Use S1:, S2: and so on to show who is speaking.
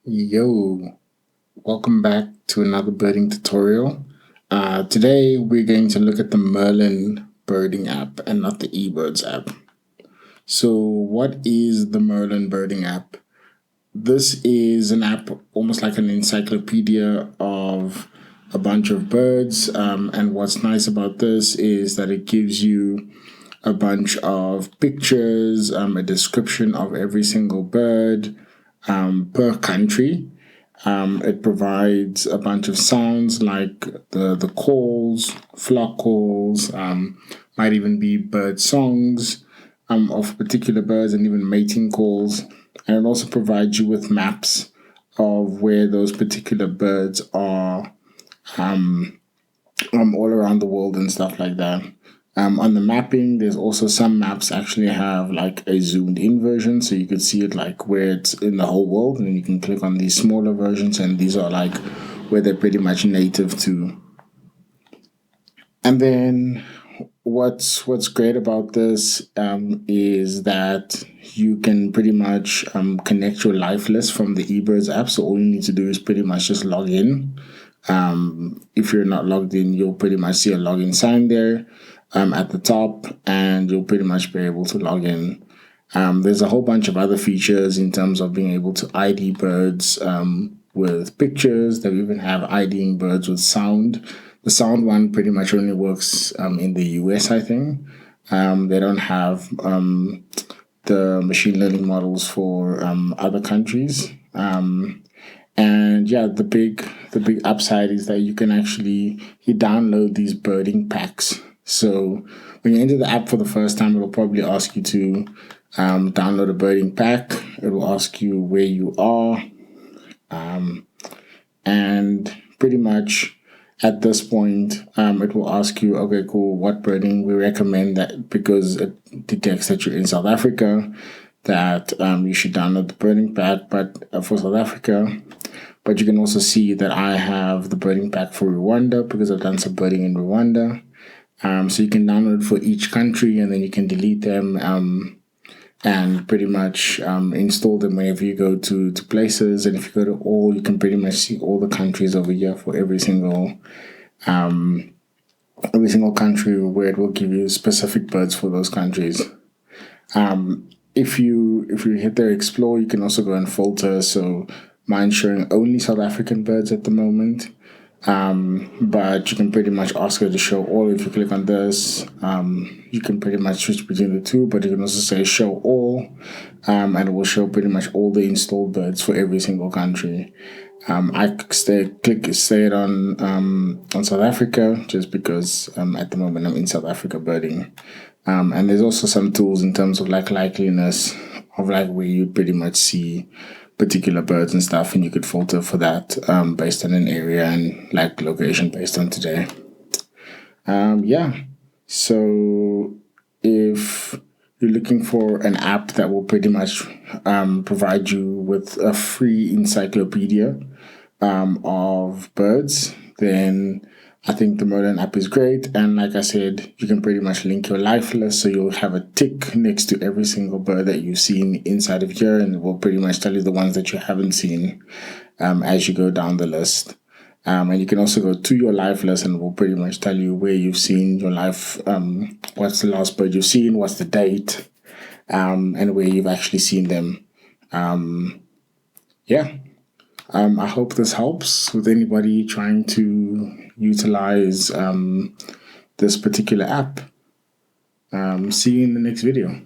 S1: Yo, welcome back to another birding tutorial. Today we're going to look at the Merlin birding app and not the eBirds app. So, what is the Merlin birding app? This is an app almost like an encyclopedia of a bunch of birds. And what's nice about this is that it gives you a bunch of pictures, a description of every single bird per country. It provides a bunch of sounds like the calls, flock calls, might even be bird songs of particular birds, and even mating calls. And it also provides you with maps of where those particular birds are all around the world and stuff like that. On the mapping, there's also some maps actually have like a zoomed in version, so you could see it like where it's in the whole world, and then you can click on these smaller versions, and these are like where they're pretty much native to. And then what's great about this is that you can pretty much connect your live list from the eBirds app. So all you need to do is pretty much just log in. If you're not logged in, you'll pretty much see a login sign there at the top, and you'll pretty much be able to log in. There's a whole bunch of other features in terms of being able to ID birds with pictures. They even have IDing birds with sound. The sound one pretty much only works in the US, I think. They don't have the machine learning models for other countries. And yeah, the big upside is that you can actually download these birding packs. So when you enter the app for the first time, it'll probably ask you to download a birding pack. It will ask you where you are, and pretty much at this point, it will ask you, okay, cool, what birding we recommend, that because it detects that you're in South Africa, that you should download the birding pack, but for South Africa. But you can also see that I have the birding pack for Rwanda because I've done some birding in Rwanda. So you can download for each country, and then you can delete them and pretty much install them whenever you go to places. And if you go to all, you can pretty much see all the countries over here for every single country, where it will give you specific birds for those countries. If you hit there explore, you can also go and filter. So mine's showing only South African birds at the moment. But you can pretty much ask her to show all. If you click on this, you can pretty much switch between the two, but you can also say show all, and it will show pretty much all the installed birds for every single country. I click stay it on South Africa, just because at the moment I'm in South Africa birding. And there's also some tools in terms of like likeliness of like where you pretty much see particular birds and stuff, and you could filter for that based on an area and like location based on today. Yeah. So if you're looking for an app that will pretty much provide you with a free encyclopedia of birds, then I think the Merlin app is great. And like I said, you can pretty much link your life list. So you'll have a tick next to every single bird that you've seen inside of here, and it will pretty much tell you the ones that you haven't seen as you go down the list. And you can also go to your life list, and it will pretty much tell you where you've seen your life, what's the last bird you've seen, what's the date, and where you've actually seen them. Yeah. I hope this helps with anybody trying to utilize this particular app. See you in the next video.